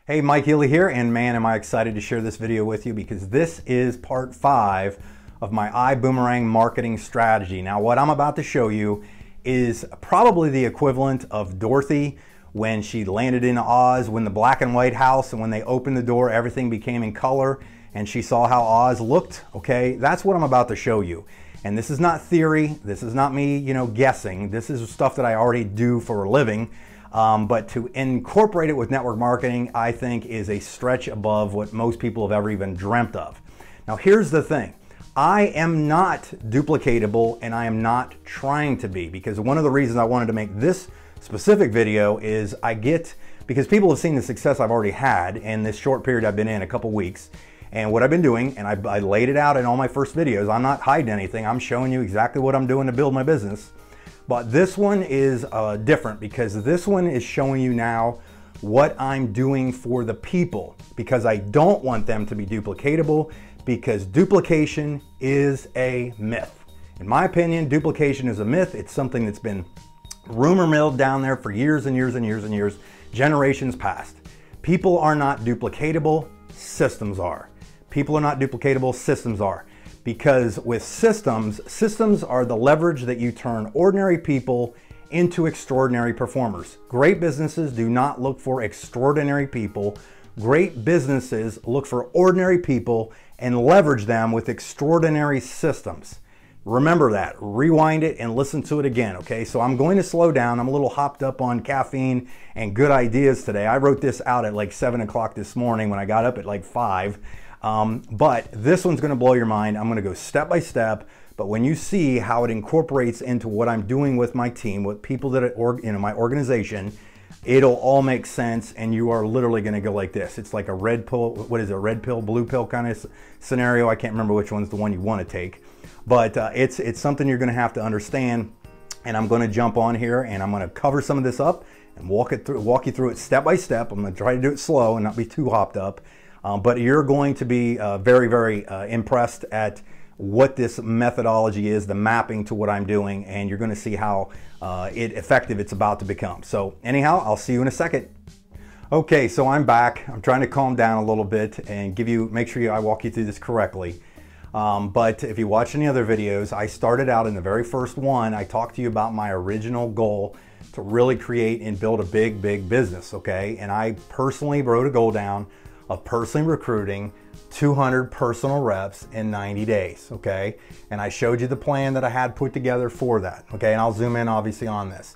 Hey, Mike Healy here, and man, am I excited to share this video with you because this is part 5 of my iBuumerang marketing strategy. Now, what I'm about to show you is probably the equivalent of Dorothy when she landed in Oz, when the black and white house, and when they opened the door, everything became in color, and she saw how Oz looked, okay? That's what I'm about to show you. And this is not theory, this is not me, guessing. This is stuff that I already do for a living. But to incorporate it with network marketing, I think is a stretch above what most people have ever even dreamt of. Now, here's the thing. I am not duplicatable, and I am not trying to be, because one of the reasons I wanted to make this specific video is because people have seen the success I've already had in this short period I've been in, a couple weeks. And what I've been doing, and I laid it out in all my first videos, I'm not hiding anything. I'm showing you exactly what I'm doing to build my business. But this one is different because this one is showing you now what I'm doing for the people, because I don't want them to be duplicatable, because duplication is a myth. In my opinion, duplication is a myth. It's something that's been rumor milled down there for years and years and years and years, generations past. People are not duplicatable, systems are. People are not duplicatable, systems are. Because with systems are the leverage that you turn ordinary people into extraordinary performers. Great businesses do not look for extraordinary people. Great businesses look for ordinary people and leverage them with extraordinary systems. Remember that, rewind it and listen to it again, okay? So I'm going to slow down. I'm a little hopped up on caffeine and good ideas today. I wrote this out at like 7 o'clock this morning when I got up at like 5. But this one's gonna blow your mind. I'm gonna go step by step, but when you see how it incorporates into what I'm doing with my team, with people that are my organization, it'll all make sense, and you are literally gonna go like this. It's like a red pill, what is it, red pill, blue pill kind of scenario. I can't remember which one's the one you wanna take, but it's something you're gonna have to understand, and I'm gonna jump on here and I'm gonna cover some of this up and walk you through it step by step. I'm gonna try to do it slow and not be too hopped up. But you're going to be very, very impressed at what this methodology is, the mapping to what I'm doing, and you're going to see how effective it's about to become. So anyhow, I'll see you in a second. Okay, so I'm back. I'm trying to calm down a little bit and make sure I walk you through this correctly. But if you watch any other videos, I started out in the very first one. I talked to you about my original goal to really create and build a big, big business, okay? And I personally wrote a goal down of personally recruiting 200 personal reps in 90 days, okay? And I showed you the plan that I had put together for that, okay? And I'll zoom in obviously on this.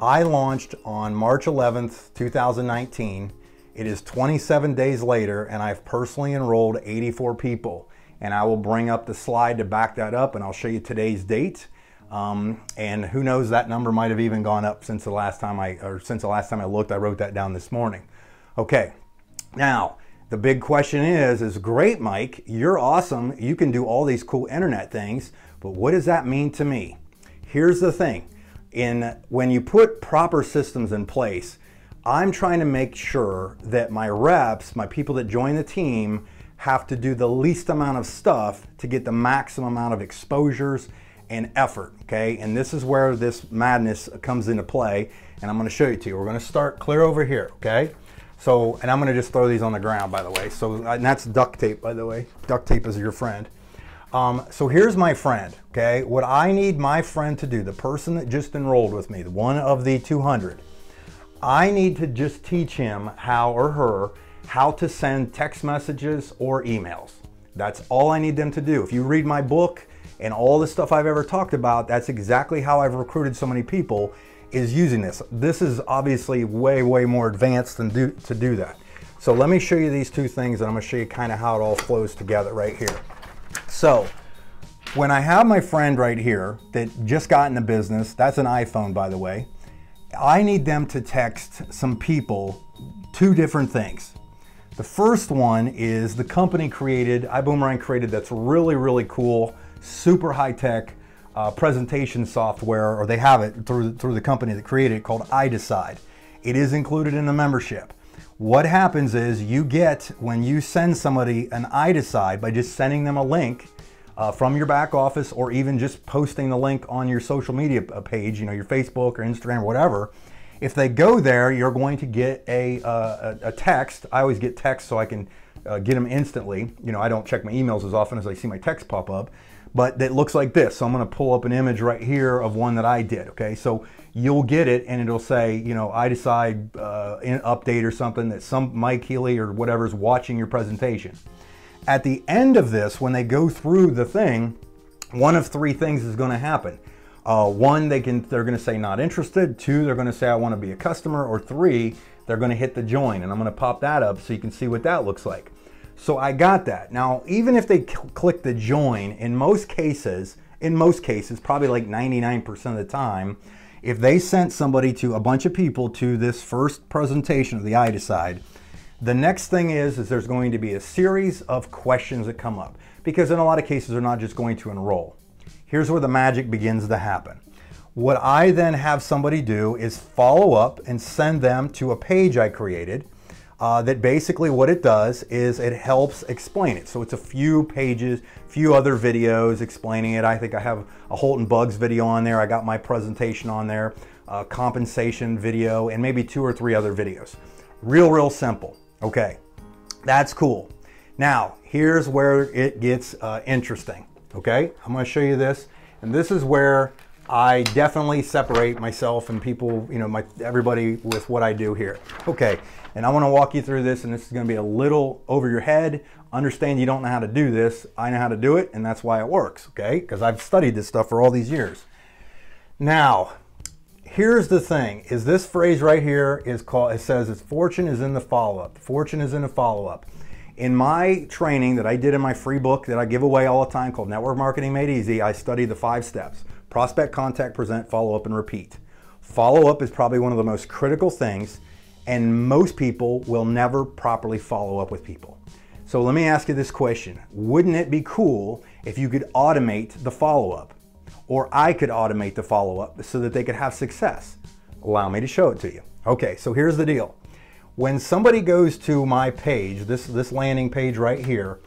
I launched on March 11th, 2019. It is 27 days later, and I've personally enrolled 84 people. And I will bring up the slide to back that up, and I'll show you today's date. And who knows, that number might have even gone up since the last time I looked. I wrote that down this morning. Okay. Now, the big question is great, Mike, you're awesome. You can do all these cool internet things, but what does that mean to me? Here's the thing. When you put proper systems in place, I'm trying to make sure that my reps, my people that join the team, have to do the least amount of stuff to get the maximum amount of exposures and effort, okay? And this is where this madness comes into play, and I'm gonna show you to you. We're gonna start clear over here, okay? So, and I'm gonna just throw these on the ground, by the way. So, and that's duct tape, by the way. Duct tape is your friend. So here's my friend, okay? What I need my friend to do, the person that just enrolled with me, the one of the 200, I need to just teach him or her how to send text messages or emails. That's all I need them to do. If you read my book and all the stuff I've ever talked about, that's exactly how I've recruited so many people, is using this. This is obviously way, way more advanced to do that. So let me show you these two things, and I'm gonna show you kind of how it all flows together right here. So when I have my friend right here that just got in the business, that's an iPhone, by the way, I need them to text some people 2 different things. The first one is the company iBuumerang created, that's really, really cool, super high-tech presentation software, or they have it through the company that created it, called iDecide. It is included in the membership. What happens is when you send somebody an iDecide, by just sending them a link from your back office, or even just posting the link on your social media page, your Facebook or Instagram or whatever, If they go there, you're going to get a text. I always get text so I can get them instantly. You know, I don't check my emails as often as I see my text pop up, but it looks like this. So I'm going to pull up an image right here of one that I did. Okay, so you'll get it, and it'll say, you know, I decide update or something, that some Mike Healy or whatever is watching your presentation. At the end of this, when they go through the thing, one of three things is going to happen. One, they're going to say not interested. Two, they're going to say I want to be a customer. Or three, they're going to hit the join, and I'm going to pop that up so you can see what that looks like. So I got that. Now, even if they click the join, in most cases, probably like 99% of the time, if they sent somebody to a bunch of people to this first presentation of the iDecide, the next thing is there's going to be a series of questions that come up, because in a lot of cases they're not just going to enroll. Here's where the magic begins to happen. What I then have somebody do is follow up and send them to a page I created that basically what it does is it helps explain it. So it's a few pages, few other videos explaining it. I think I have a Holton Bugs video on there. I got my presentation on there, compensation video, and maybe 2 or 3 other videos. Real simple. Okay, that's cool. Now, here's where it gets interesting. Okay, I'm going to show you this, and this is where I definitely separate myself and people, you know, everybody with what I do here. Okay, and I want to walk you through this, and this is going to be a little over your head. Understand you don't know how to do this. I know how to do it, and that's why it works, okay? Because I've studied this stuff for all these years. Now, here's the thing, is this phrase right here is called, it says it's fortune is in the follow-up. Fortune is in the follow-up. In my training that I did in my free book that I give away all the time called Network Marketing Made Easy, I study the 5 steps: prospect, contact, present, follow up, and repeat. Follow up is probably one of the most critical things, and most people will never properly follow up with people. So let me ask you this question. Wouldn't it be cool if you could automate the follow-up? Or I could automate the follow-up so that they could have success? Allow me to show it to you. Okay, so here's the deal. When somebody goes to my page, this landing page right here,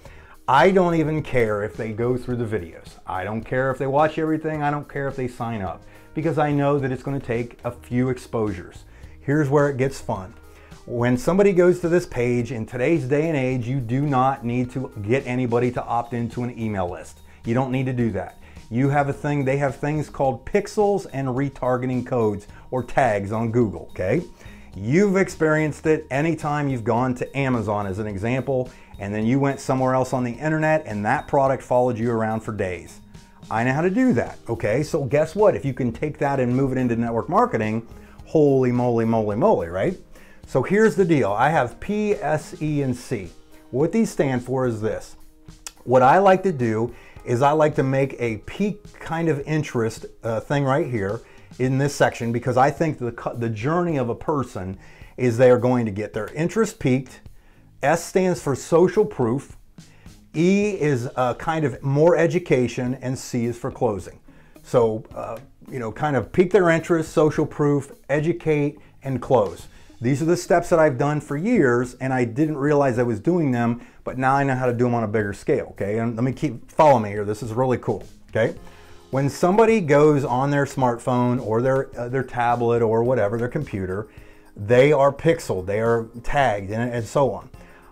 I don't even care if they go through the videos. I don't care if they watch everything. I don't care if they sign up, because I know that it's going to take a few exposures. Here's where it gets fun. When somebody goes to this page, in today's day and age, you do not need to get anybody to opt into an email list. You don't need to do that. You have a thing, they have things called pixels and retargeting codes or tags on Google, okay? You've experienced it anytime you've gone to Amazon as an example, and then you went somewhere else on the internet and that product followed you around for days. I know how to do that, okay? So guess what? If you can take that and move it into network marketing, holy moly, right? So here's the deal. I have P, S, E, and C. What these stand for is this. What I like to do is I like to make a peak kind of interest thing right here in this section, because I think the journey of a person is they are going to get their interest peaked. S stands for social proof. E is kind of more education, and C is for closing. So, you know, kind of pique their interest, social proof, educate, and close. These are the steps that I've done for years, and I didn't realize I was doing them, but now I know how to do them on a bigger scale, okay? And let me follow me here. This is really cool, okay? When somebody goes on their smartphone or their tablet or whatever, their computer, they are pixeled, they are tagged, and so on.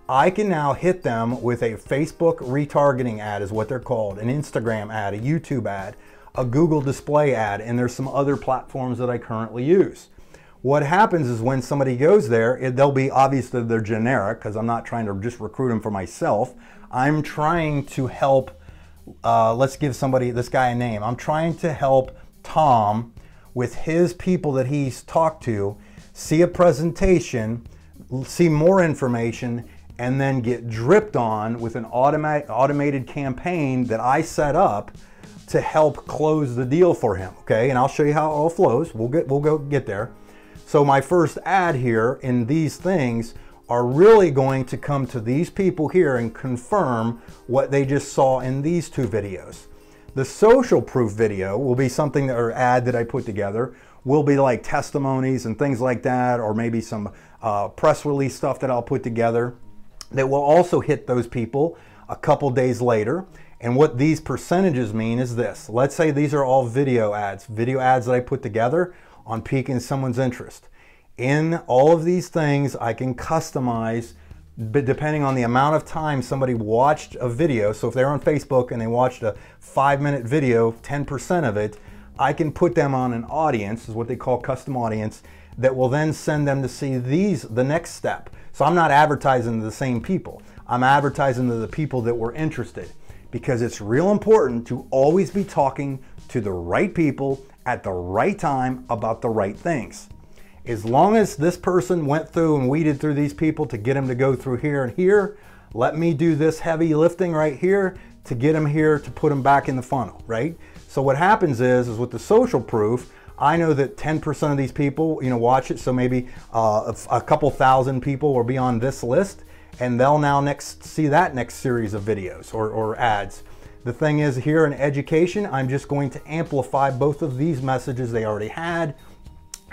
I can now hit them with a Facebook retargeting ad is what they're called, an Instagram ad, a YouTube ad, a Google display ad, and there's some other platforms that I currently use. What happens is when somebody goes there, they'll be, obviously they're generic, because I'm not trying to just recruit them for myself. I'm trying to help, let's give this guy a name. I'm trying to help Tom with his people that he's talked to see a presentation, see more information, and then get dripped on with an automated campaign that I set up to help close the deal for him, okay? And I'll show you how it all flows. We'll go get there. So my first ad here in these things are really going to come to these people here and confirm what they just saw in these 2 videos. The social proof video will be something or ad that I put together, will be like testimonies and things like that, or maybe some press release stuff that I'll put together that will also hit those people a couple days later. And what these percentages mean is this. Let's say these are all video ads that I put together on piquing someone's interest. In all of these things, I can customize, but depending on the amount of time somebody watched a video. So if they're on Facebook and they watched a 5-minute video, 10% of it, I can put them on an audience, is what they call custom audience, that will then send them to see the next step. So I'm not advertising to the same people. I'm advertising to the people that were interested, because it's real important to always be talking to the right people at the right time about the right things. As long as this person went through and weeded through these people to get them to go through here and here, let me do this heavy lifting right here to get them here to put them back in the funnel, right? So what happens is with the social proof, I know that 10% of these people, watch it. So maybe a couple thousand people will be on this list, and they'll now see that next series of videos or ads. The thing is, here in education, I'm just going to amplify both of these messages they already had.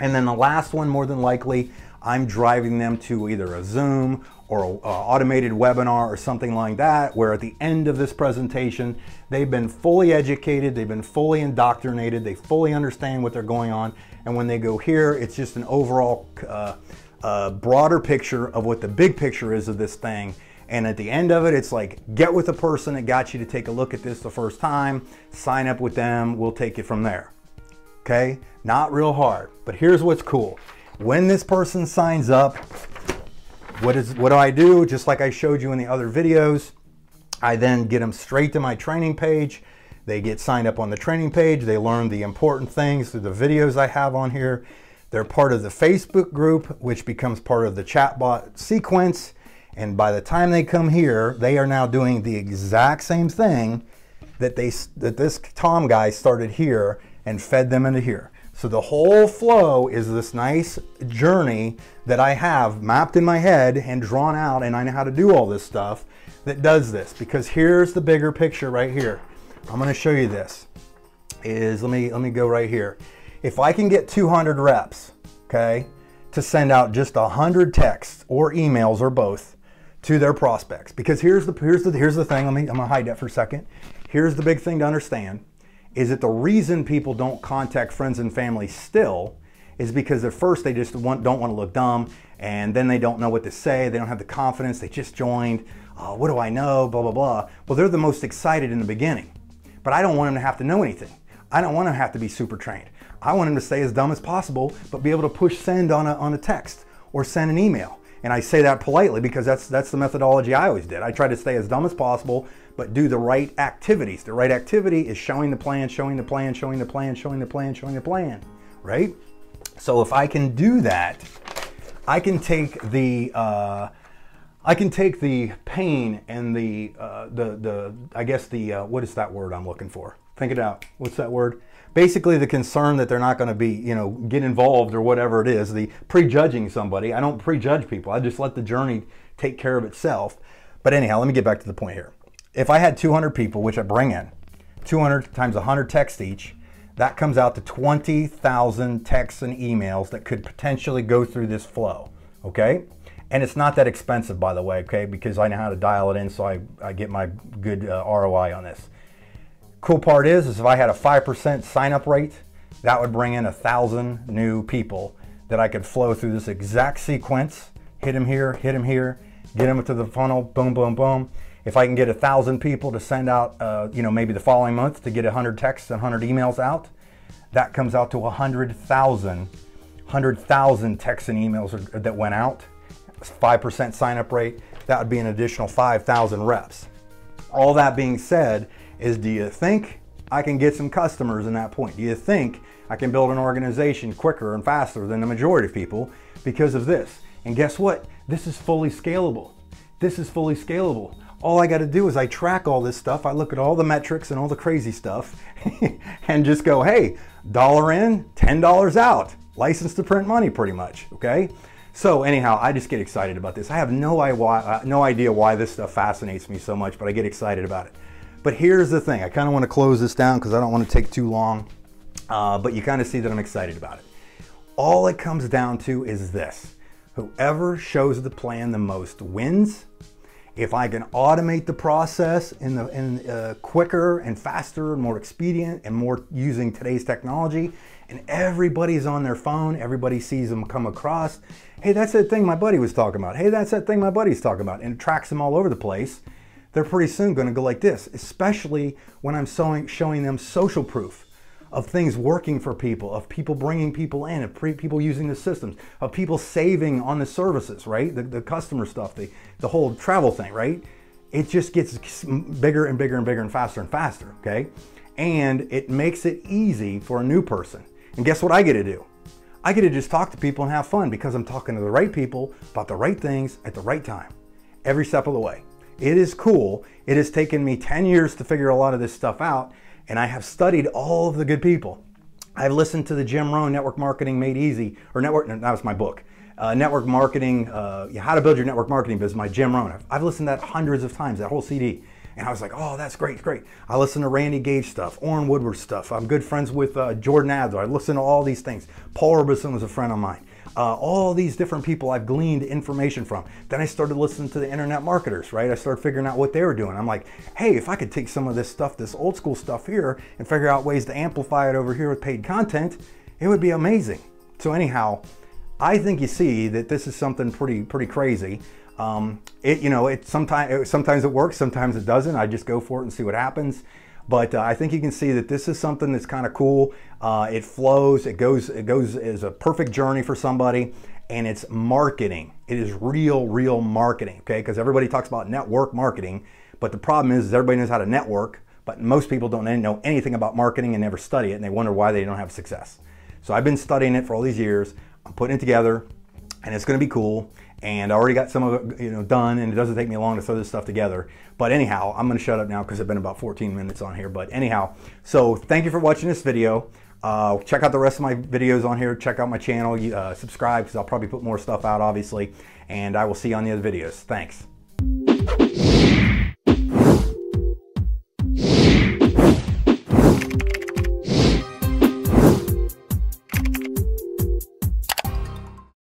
And then the last one, more than likely, I'm driving them to either a Zoom or an automated webinar or something like that, where at the end of this presentation, they've been fully educated, they've been fully indoctrinated, they fully understand what they're going on. And when they go here, it's just an overall broader picture of what the big picture is of this thing. And at the end of it, it's like, get with the person that got you to take a look at this the first time, sign up with them, we'll take it from there. Okay, not real hard, but here's what's cool. When this person signs up, what do I do? Just like I showed you in the other videos, I then get them straight to my training page. They get signed up on the training page. They learn the important things through the videos I have on here. They're part of the Facebook group, which becomes part of the chatbot sequence. And by the time they come here, they are now doing the exact same thing that this Tom guy started here and fed them into here. So the whole flow is this nice journey that I have mapped in my head and drawn out, and I know how to do all this stuff that does this, because here's the bigger picture right here. I'm going to show you this. Let me go right here. If I can get 200 reps, okay, to send out just 100 texts or emails or both to their prospects, because here's the thing. I'm going to hide that for a second. Here's the big thing to understand. Is that the reason people don't contact friends and family still is because at first they just don't want to look dumb, and then they don't know what to say. They don't have the confidence. They just joined. What do I know? Blah, blah, blah. Well, they're the most excited in the beginning, but I don't want them to have to know anything. I don't want them to have to be super trained. I want them to stay as dumb as possible, but be able to push send on a text or send an email. And I say that politely because that's the methodology I always did. I try to stay as dumb as possible, but do the right activities. The right activity is showing the plan, showing the plan, showing the plan, showing the plan, showing the plan, right? So if I can do that, I can take the pain and what is that word I'm looking for? Think it out. What's that word? Basically the concern that they're not going to be, get involved or whatever it is, the prejudging somebody. I don't prejudge people. I just let the journey take care of itself. But anyhow, let me get back to the point here. If I had 200 people, which I bring in, 200 times 100 texts each, that comes out to 20,000 texts and emails that could potentially go through this flow, okay? And it's not that expensive, by the way, okay? Because I know how to dial it in, so I get my good ROI on this. Cool part is if I had a 5% sign-up rate, that would bring in 1,000 new people that I could flow through this exact sequence, hit them here, get them to the funnel, boom, boom, boom. If I can get 1,000 people to send out, maybe the following month to get 100 texts and 100 emails out, that comes out to 100,000 texts and emails that went out. 5% sign-up rate, that would be an additional 5,000 reps. All that being said is, do you think I can get some customers in that point? Do you think I can build an organization quicker and faster than the majority of people because of this? And guess what? This is fully scalable. This is fully scalable. All I got to do is I track all this stuff. I look at all the metrics and all the crazy stuff and just go, hey, $1 in, $10 out. License to print money, pretty much, okay? So anyhow, I just get excited about this. I have no idea why this stuff fascinates me so much, but I get excited about it. But here's the thing. I kind of want to close this down because I don't want to take too long, but you kind of see that I'm excited about it. All it comes down to is this. Whoever shows the plan the most wins. If I can automate the process in quicker and faster and more expedient and more using today's technology and everybody's on their phone. Everybody sees them come across. Hey, that's that thing my buddy was talking about. Hey, that's that thing my buddy's talking about. And it tracks them all over the place. They're pretty soon going to go like this, especially when I'm showing them social proof of things working for people, of people bringing people in, of people using the systems, of people saving on the services, right? The customer stuff, the whole travel thing, right? It just gets bigger and bigger and bigger and faster, okay? And it makes it easy for a new person. And guess what I get to do? I get to just talk to people and have fun because I'm talking to the right people about the right things at the right time, every step of the way. It is cool. It has taken me 10 years to figure a lot of this stuff out, and I have studied all of the good people. I've listened to the Jim Rohn Network Marketing Made Easy, or that was my book. Network Marketing, How to Build Your Network Marketing Business by Jim Rohn. I've listened to that hundreds of times, that whole CD. And I was like, oh, that's great, great. I listen to Randy Gage stuff, Orrin Woodward stuff. I'm good friends with Jordan Adler. I listen to all these things. Paul Robeson was a friend of mine. All these different people I've gleaned information from. Then I started listening to the internet marketers, right? I started figuring out what they were doing. I'm like, hey, if I could take some of this stuff, this old school stuff here, and figure out ways to amplify it over here with paid content, it would be amazing. So anyhow, I think you see that this is something pretty crazy. Sometimes it works, sometimes it doesn't. I just go for it and see what happens. But I think you can see that this is something that's kind of cool. It flows, it goes as a perfect journey for somebody, and it's marketing. It is real marketing, okay? Because everybody talks about network marketing, but the problem is everybody knows how to network, but most people don't know anything about marketing and never study it, and they wonder why they don't have success. So I've been studying it for all these years. I'm putting it together, and it's going to be cool. And I already got some of it done, and it doesn't take me long to throw this stuff together. But anyhow, I'm going to shut up now because I've been about 14 minutes on here. But anyhow, so thank you for watching this video. Check out the rest of my videos on here. Check out my channel. Subscribe because I'll probably put more stuff out, obviously. And I will see you on the other videos. Thanks.